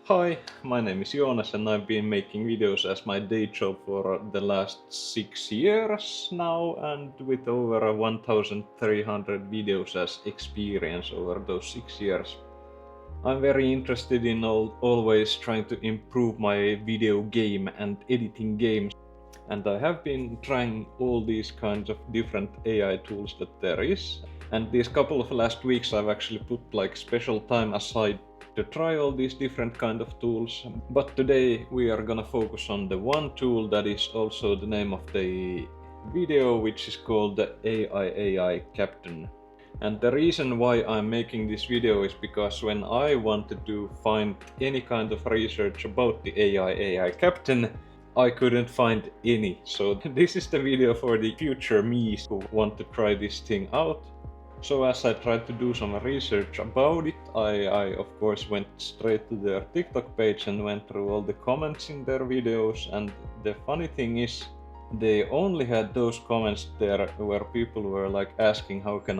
Hi, my name is Jonas and I've been making videos as my day job for the last 6 years now, and with over 1300 videos as experience over those 6 years. I'm very interested in always trying to improve my video game and editing games, and I have been trying all these kinds of different AI tools that there is. And these couple of last weeks I've actually put like special time aside to try all these different kind of tools. But today we are gonna focus on the one tool that is also the name of the video, which is called the AI Captain. And the reason why I'm making this video is because when I wanted to find any kind of research about the AI Captain, I couldn't find any. So this is the video for the future me who want to try this thing out. So as I tried to do some research about it, I of course went straight to their TikTok page and went through all the comments in their videos, and the funny thing is they only had those comments there where people were like asking how can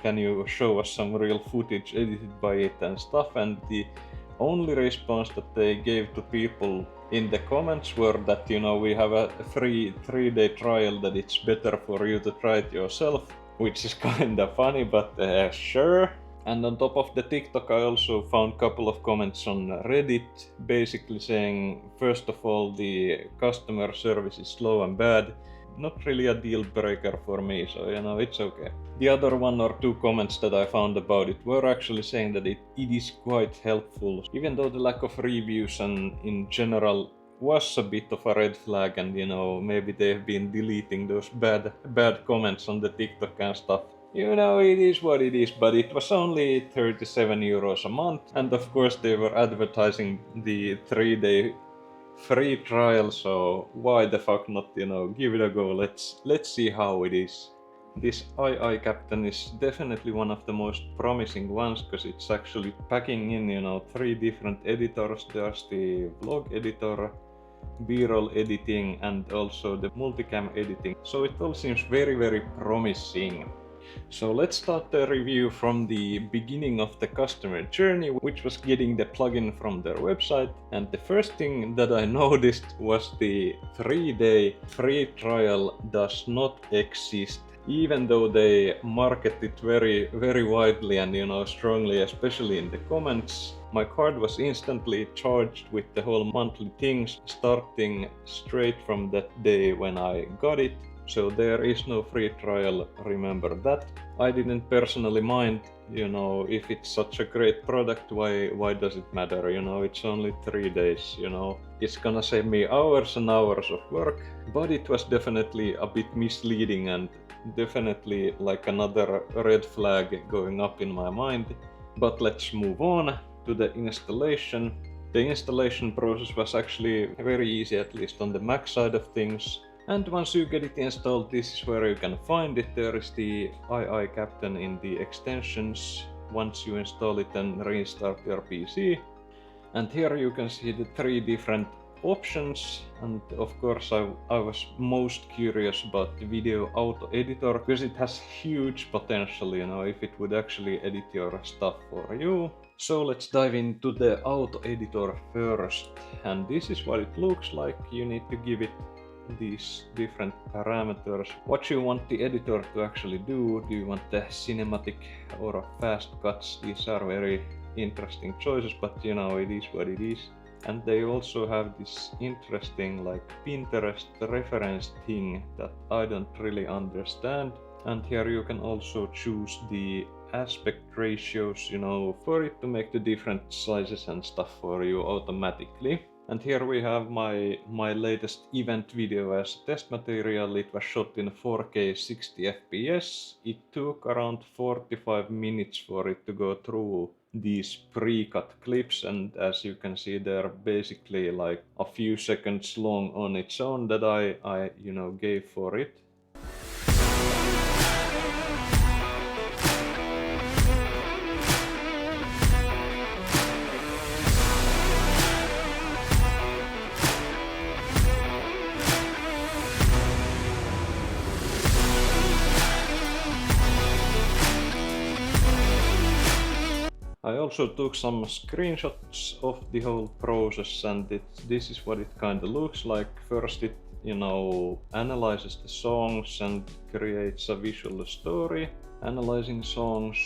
can you show us some real footage edited by it and stuff, and the only response that they gave to people in the comments were that we have a free 3-day trial, that it's better for you to try it yourself, which is kinda funny, but sure. And on top of the TikTok, I also found a couple of comments on Reddit, basically saying, first of all, the customer service is slow and bad. Not really a deal breaker for me, so it's okay. The other 1 or 2 comments that I found about it were actually saying that it is quite helpful, even though the lack of reviews and in general was a bit of a red flag, and maybe they've been deleting those bad comments on the TikTok and stuff. It is what it is, but it was only 37 euros a month, and of course they were advertising the 3-day free trial, so why the fuck not, give it a go. Let's see how it is. This AI Captain is definitely one of the most promising ones, because it's actually packing in 3 different editors. There's the vlog editor, B-roll editing, and also the multicam editing. So it all seems very promising. So let's start the review from the beginning of the customer journey, which was getting the plugin from their website. And the first thing that I noticed was the 3-day free trial does not exist, even though they market it very widely and strongly, especially in the comments. My card was instantly charged with the whole monthly things, starting straight from that day when I got it. So there is no free trial, remember that. I didn't personally mind, if it's such a great product, why does it matter? It's only 3 days, It's gonna save me hours and hours of work, but it was definitely a bit misleading and definitely like another red flag going up in my mind. But let's move on to the installation. The installation process was actually very easy, at least on the Mac side of things. And once you get it installed, this is where you can find it. There is the AI Captain in the extensions once you install it and restart your PC. And here you can see the 3 different options, and of course I was most curious about the video auto editor, because it has huge potential, if it would actually edit your stuff for you. So let's dive into the auto editor first, and this is what it looks like. You need to give it these different parameters, what you want the editor to actually do. Do you want the cinematic or fast cuts? These are very interesting choices, but it is what it is. And they also have this interesting like Pinterest reference thing that I don't really understand. And here you can also choose the aspect ratios, for it to make the different sizes and stuff for you automatically. And here we have my latest event video as test material. It was shot in 4K 60 FPS. It took around 45 minutes for it to go through these pre-cut clips, and as you can see, they're basically like a few seconds long on its own that I gave for it. I also took some screenshots of the whole process, and this is what it kind of looks like. First it, analyzes the songs and creates a visual story, analyzing songs,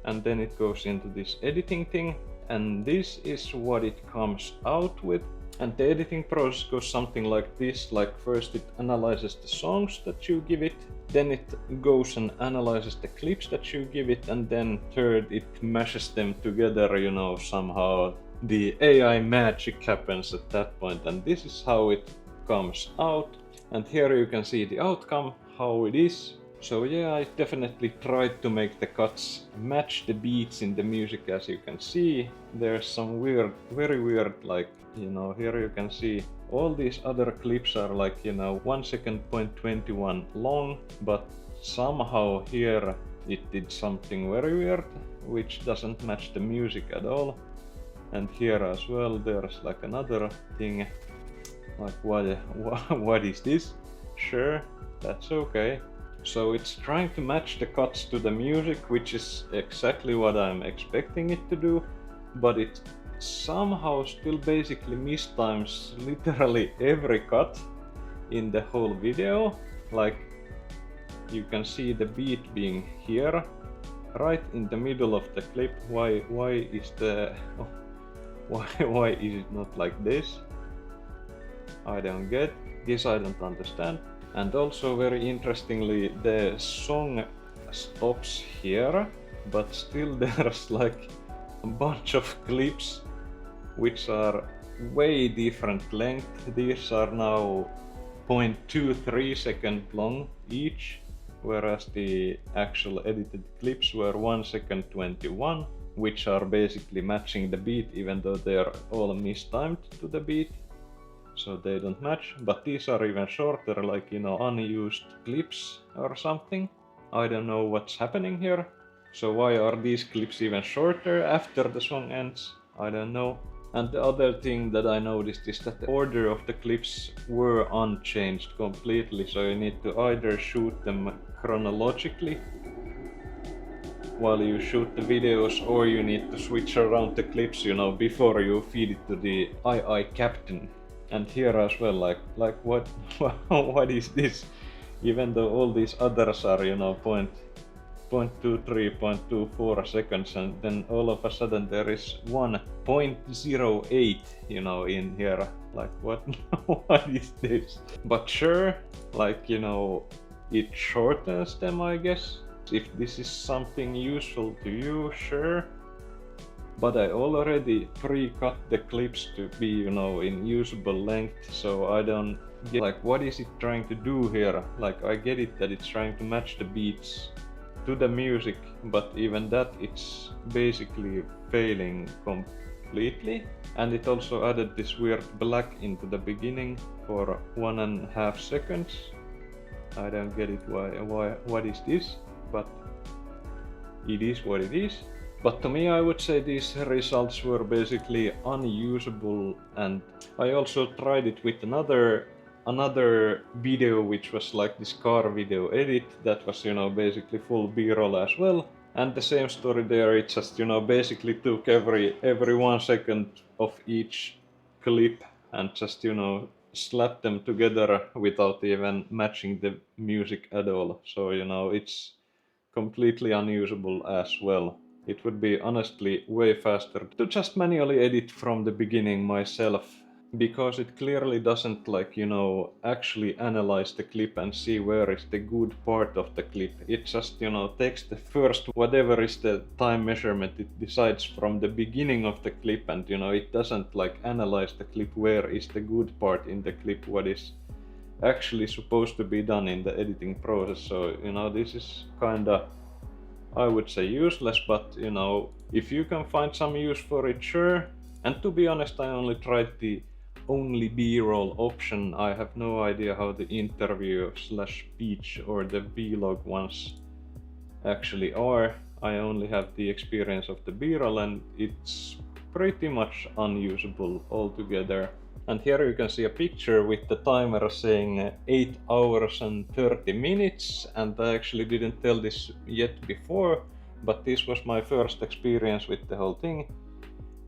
and then it goes into this editing thing, and this is what it comes out with. And the editing process goes something like this, like first it analyzes the songs that you give it, then it goes and analyzes the clips that you give it, and then third it mashes them together, somehow the AI magic happens at that point, and this is how it comes out. And here you can see the outcome, how it is. So yeah, I definitely tried to make the cuts match the beats in the music. As you can see, there's some very weird, like, here you can see all these other clips are like, 1 second point 21 long, but somehow here it did something very weird, which doesn't match the music at all. And here as well, there's like another thing, like what is this? Sure, that's okay. So it's trying to match the cuts to the music, which is exactly what I'm expecting it to do, but it somehow still basically mistimes literally every cut in the whole video. Like, you can see the beat being here, right in the middle of the clip. Why is it not like this? I don't get this, I don't understand. And also, very interestingly, the song stops here, but still there's like a bunch of clips which are way different length. These are now 0.23 second long each, whereas the actual edited clips were 1 second 21, which are basically matching the beat, even though they are all mistimed to the beat. So they don't match, but these are even shorter, like, unused clips or something. I don't know what's happening here. So why are these clips even shorter after the song ends? I don't know. And the other thing that I noticed is that the order of the clips were unchanged completely, so you need to either shoot them chronologically while you shoot the videos, or you need to switch around the clips, before you feed it to the AI captain. And here as well, like what what is this? Even though all these others are, 0.23, 0.24 seconds, and then all of a sudden there is 1.08, in here. Like, what what is this? But sure, like, it shortens them, I guess. If this is something useful to you, sure. But I already pre-cut the clips to be, in usable length, so I don't get, like, what is it trying to do here? Like, I get it that it's trying to match the beats to the music, but even that, it's basically failing completely. And it also added this weird black into the beginning for 1.5 seconds. I don't get it, what is this? But it is what it is. But to me, I would say these results were basically unusable, and I also tried it with another video, which was like this car video edit that was, basically full B-roll as well. And the same story there, it just, basically took every 1 second of each clip and just, slapped them together without even matching the music at all. So, it's completely unusable as well. It would be honestly way faster to just manually edit from the beginning myself, because it clearly doesn't, like, actually analyze the clip and see where is the good part of the clip. It just, takes the first, whatever is the time measurement, it decides from the beginning of the clip, and, it doesn't, like, analyze the clip, where is the good part in the clip, what is actually supposed to be done in the editing process. So, this is kinda, I would say, useless, but, if you can find some use for it, sure. And to be honest, I only tried the only B-roll option. I have no idea how the interview / speech or the vlog ones actually are. I only have the experience of the B-roll, and it's pretty much unusable altogether. And here you can see a picture with the timer saying 8 hours and 30 minutes, and I actually didn't tell this yet before, but this was my first experience with the whole thing,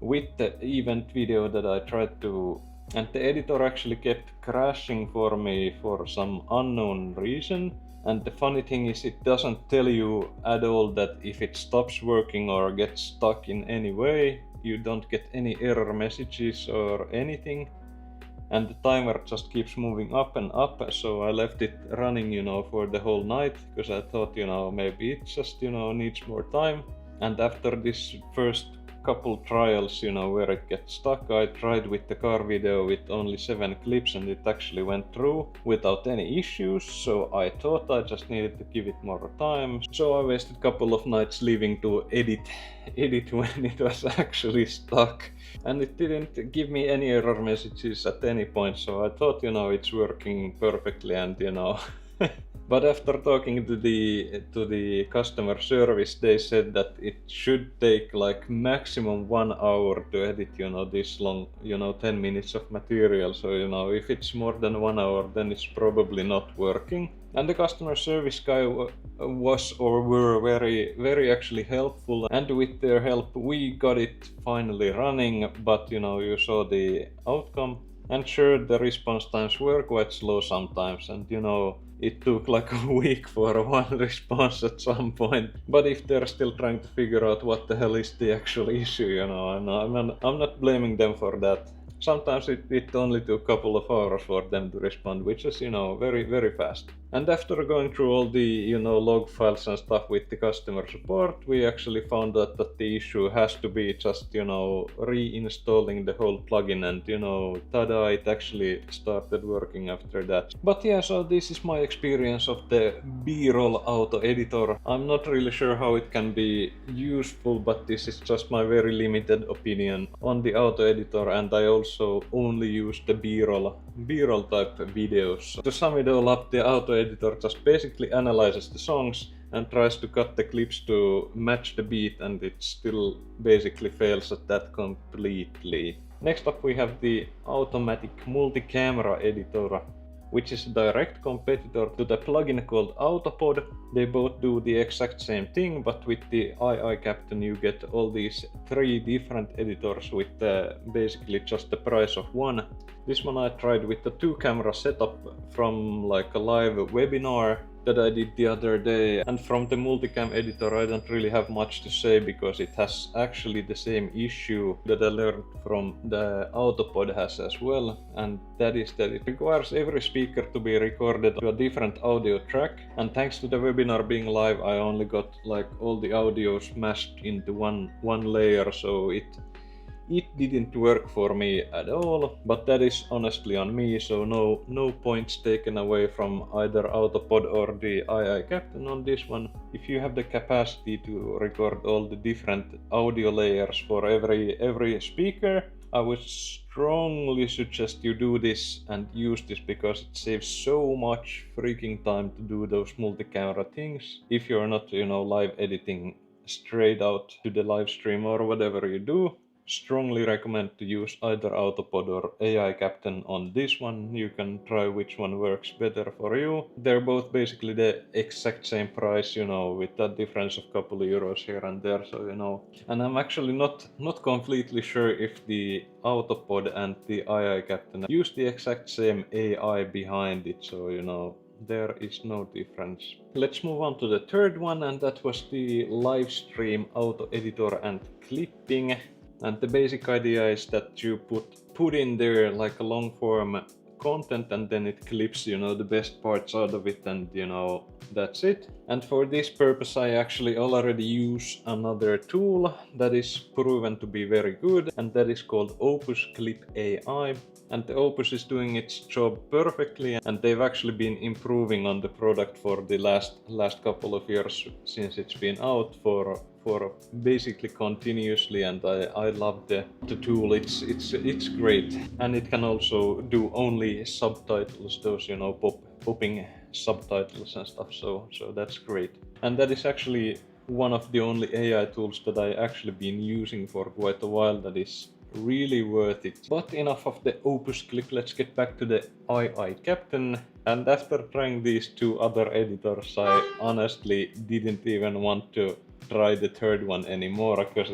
with the event video that I tried to, and the editor actually kept crashing for me for some unknown reason. And the funny thing is, it doesn't tell you at all that if it stops working or gets stuck in any way, you don't get any error messages or anything. And the timer just keeps moving up and up, so I left it running, for the whole night, because I thought, maybe it just, needs more time. And after this first couple trials, where it gets stuck, I tried with the car video with only 7 clips, and it actually went through without any issues. So I thought I just needed to give it more time. So I wasted a couple of nights leaving to edit when it was actually stuck. And it didn't give me any error messages at any point, so I thought, it's working perfectly, and But after talking to the customer service, they said that it should take like maximum 1 hour to edit, this long, 10 minutes of material. So, if it's more than 1 hour, then it's probably not working. And the customer service guy were very, very actually helpful. And with their help, we got it finally running. But, you saw the outcome. And sure, the response times were quite slow sometimes, and it took like a week for one response at some point. But if they're still trying to figure out what the hell is the actual issue, I'm not blaming them for that. Sometimes it only took a couple of hours for them to respond, which is, very, very fast. And after going through all the, log files and stuff with the customer support, we actually found out that the issue has to be just, reinstalling the whole plugin, and, tada, it actually started working after that. But yeah, so this is my experience of the B-roll auto editor. I'm not really sure how it can be useful, but this is just my very limited opinion on the auto editor, and I also only use the B-roll type videos. To sum it all up, the auto editor just basically analyzes the songs and tries to cut the clips to match the beat, and it still basically fails at that completely. Next up we have the automatic multi-camera editor, which is a direct competitor to the plugin called Autopod. They both do the exact same thing, but with the II Captain you get all these 3 different editors with basically just the price of one. This one I tried with the 2-camera setup from like a live webinar that I did the other day, and from the multicam editor I don't really have much to say, because it has actually the same issue that I learned from the Autopod has as well, and that is that it requires every speaker to be recorded to a different audio track, and thanks to the webinar being live I only got like all the audio smashed into one layer, so it didn't work for me at all, but that is honestly on me, so no points taken away from either Autopod or the II Captain on this one. If you have the capacity to record all the different audio layers for every speaker, I would strongly suggest you do this and use this, because it saves so much freaking time to do those multi-camera things. If you're not, live editing straight out to the live stream or whatever you do, strongly recommend to use either Autopod or II Captain on this one. You can try which one works better for you. They're both basically the exact same price, with that difference of couple of euros here and there, so And I'm actually not completely sure if the Autopod and the II Captain use the exact same AI behind it, so there is no difference. Let's move on to the third one, and that was the live stream auto editor and clipping. And the basic idea is that you put in there like a long form content, and then it clips, the best parts out of it, and that's it. And for this purpose I actually already use another tool that is proven to be very good, and that is called Opus Clip AI. And the Opus is doing its job perfectly, and they've actually been improving on the product for the last couple of years since it's been out for basically continuously, and I love the tool. It's great, and it can also do only subtitles, those popping subtitles and stuff, so that's great. And that is actually one of the only AI tools that I actually been using for quite a while that is really worth it. But enough of the Opus Clip, let's get back to the II Captain. And after trying these 2 other editors, I honestly didn't even want to try the third one anymore, because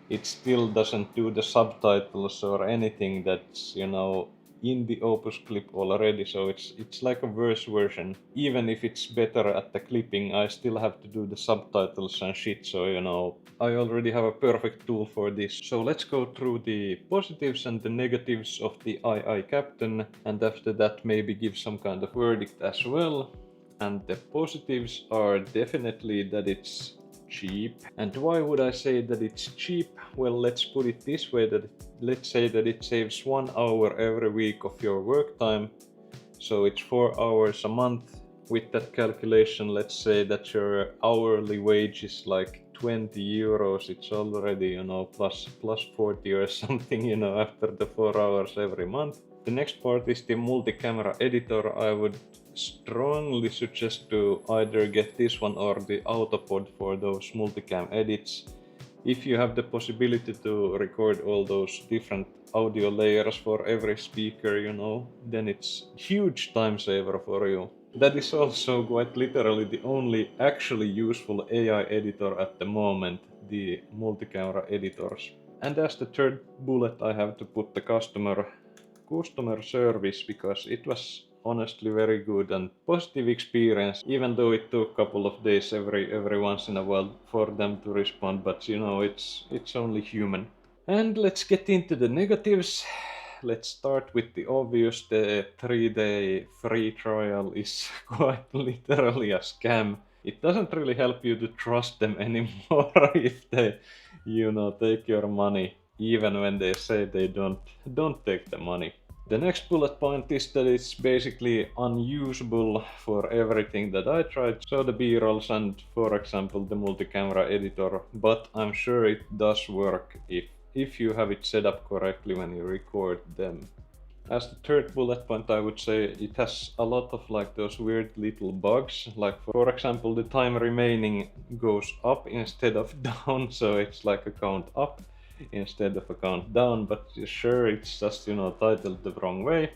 it still doesn't do the subtitles or anything that's, you know, in the Opus clip already, so it's like a worse version. Even if it's better at the clipping, I still have to do the subtitles and shit, so, you know, I already have a perfect tool for this. So let's go through the positives and the negatives of the II Captain, and after that maybe give some kind of verdict as well. And the positives are definitely that it's cheap. And why would I say that it's cheap? Well, let's put it this way, that let's say that it saves 1 hour every week of your work time, so it's 4 hours a month. With that calculation, let's say that your hourly wage is like 20 euros. It's already, you know, plus 40 or something, you know, after the 4 hours every month. The next part is the multi-camera editor. I would strongly suggest to either get this one or the Autopod for those multicam edits. If you have the possibility to record all those different audio layers for every speaker, you know, then it's huge time saver for you. That is also quite literally the only actually useful AI editor at the moment, the multi-camera editors. And as the third bullet, I have to put the customer service, because it was honestly very good and positive experience, even though it took a couple of days every once in a while for them to respond, but you know, it's only human. And let's get into the negatives. Let's start with the obvious. The 3-day free trial is quite literally a scam. It doesn't really help you to trust them anymore if they, you know, take your money, even when they say they don't take the money. The next bullet point is that it's basically unusable for everything that I tried, so the B-rolls and, for example, the multi-camera editor, but I'm sure it does work if you have it set up correctly when you record them. As the third bullet point, I would say it has a lot of like those weird little bugs, like for example the time remaining goes up instead of down, so it's like a count up instead of a count down, but sure, it's just, you know, titled the wrong way.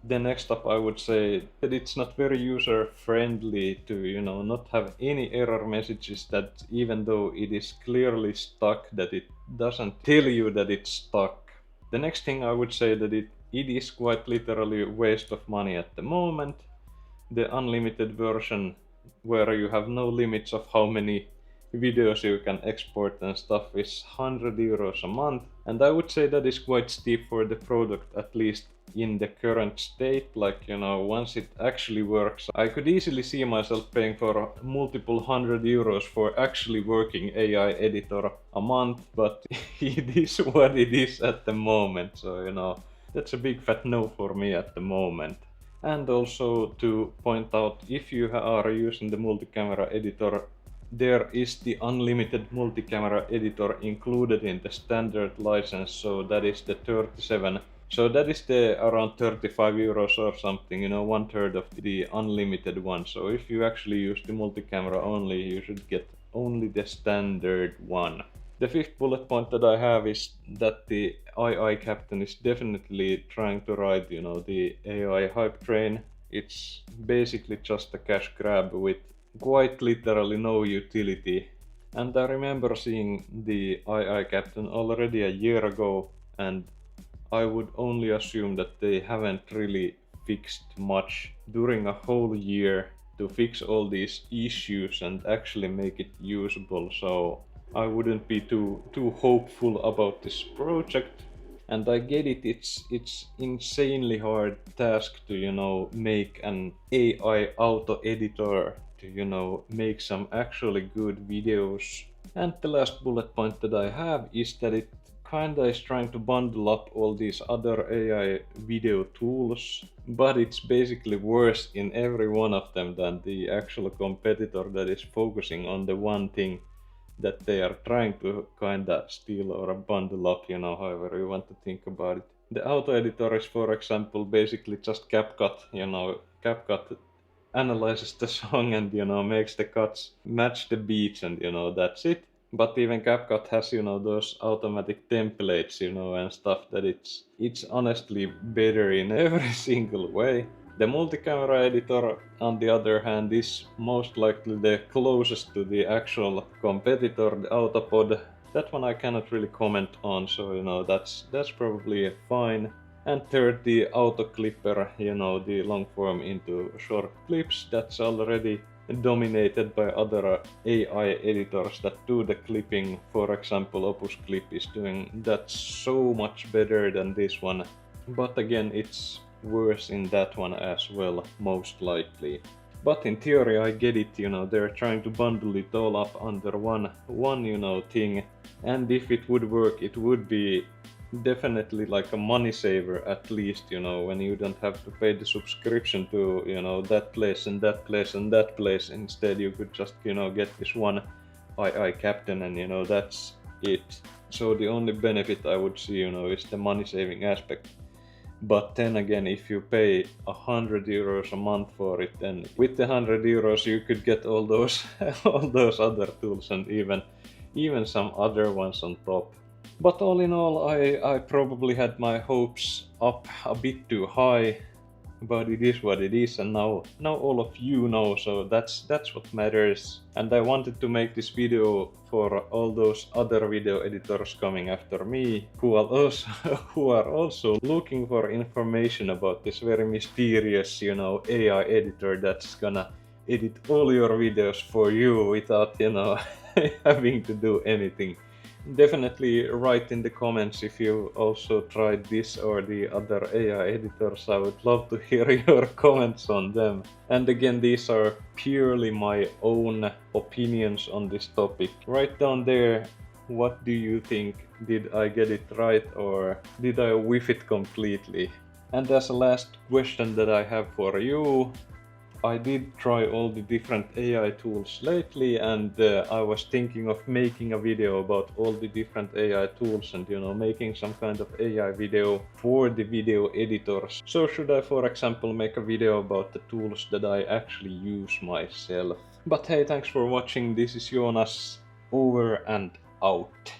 Then next up, I would say that it's not very user friendly to, you know, not have any error messages, that even though it is clearly stuck, that it doesn't tell you that it's stuck. The next thing I would say that it is quite literally a waste of money at the moment. The unlimited version, where you have no limits of how many videos you can export and stuff, is 100 euros a month, and I would say that is quite steep for the product, at least in the current state. Like, you know, once it actually works, I could easily see myself paying for multiple 100 euros for actually working AI editor a month, but it is what it is at the moment, so, you know, that's a big fat no for me at the moment. And also to point out, if you are using the multi-camera editor, there is the unlimited multi-camera editor included in the standard license, so that is the 37. So that is the around 35 euros or something, you know, 1/3 of the unlimited one. So if you actually use the multi-camera only, you should get only the standard one. The fifth bullet point that I have is that the II Captain is definitely trying to ride, you know, the AI hype train. It's basically just a cash grab with quite literally no utility. And I remember seeing the II Captain already a year ago, and I would only assume that they haven't really fixed much during a whole year to fix all these issues and actually make it usable, so I wouldn't be too hopeful about this project. And I get it, it's insanely hard task to, you know, make an AI auto editor to, you know, make some actually good videos. And the last bullet point that I have is that it kinda is trying to bundle up all these other AI video tools, but it's basically worse in every one of them than the actual competitor that is focusing on the one thing that they are trying to kinda steal or bundle up, you know, however you want to think about it. The auto editor is, for example, basically just CapCut, you know, CapCut analyzes the song and, you know, makes the cuts match the beats, and, you know, that's it. But even CapCut has, you know, those automatic templates, you know, and stuff, that it's honestly better in every single way. The multi-camera editor, on the other hand, is most likely the closest to the actual competitor, the Autopod. That one I cannot really comment on, so that's probably fine. And third, the auto clipper, the long form into short clips, that's already dominated by other AI editors that do the clipping. For example, Opus Clip is doing that so much better than this one. But again, it's worse in that one as well, most likely. But in theory, I get it, they're trying to bundle it all up under one thing. And if it would work, it would be definitely like a money saver, at least, when you don't have to pay the subscription to, that place and that place and that place. Instead, you could just, get this one II Captain and, that's it. So the only benefit I would see, is the money saving aspect. But then again, if you pay 100 euros a month for it, then with the 100 euros you could get all those all those other tools and even some other ones on top. But all in all, I probably had my hopes up a bit too high, but it is what it is, and now all of you know, so that's what matters. And I wanted to make this video for all those other video editors coming after me, who are also looking for information about this very mysterious, AI editor that's gonna edit all your videos for you without, having to do anything. Definitely write in the comments if you also tried this or the other AI editors. I would love to hear your comments on them. And again, these are purely my own opinions on this topic. Write down there, what do you think? Did I get it right or did I whiff it completely? And as a last question that I have for you, I did try all the different AI tools lately, and I was thinking of making a video about all the different AI tools and making some kind of AI video for the video editors. So should I, for example, make a video about the tools that I actually use myself? But hey, thanks for watching. This is Jonas, over and out.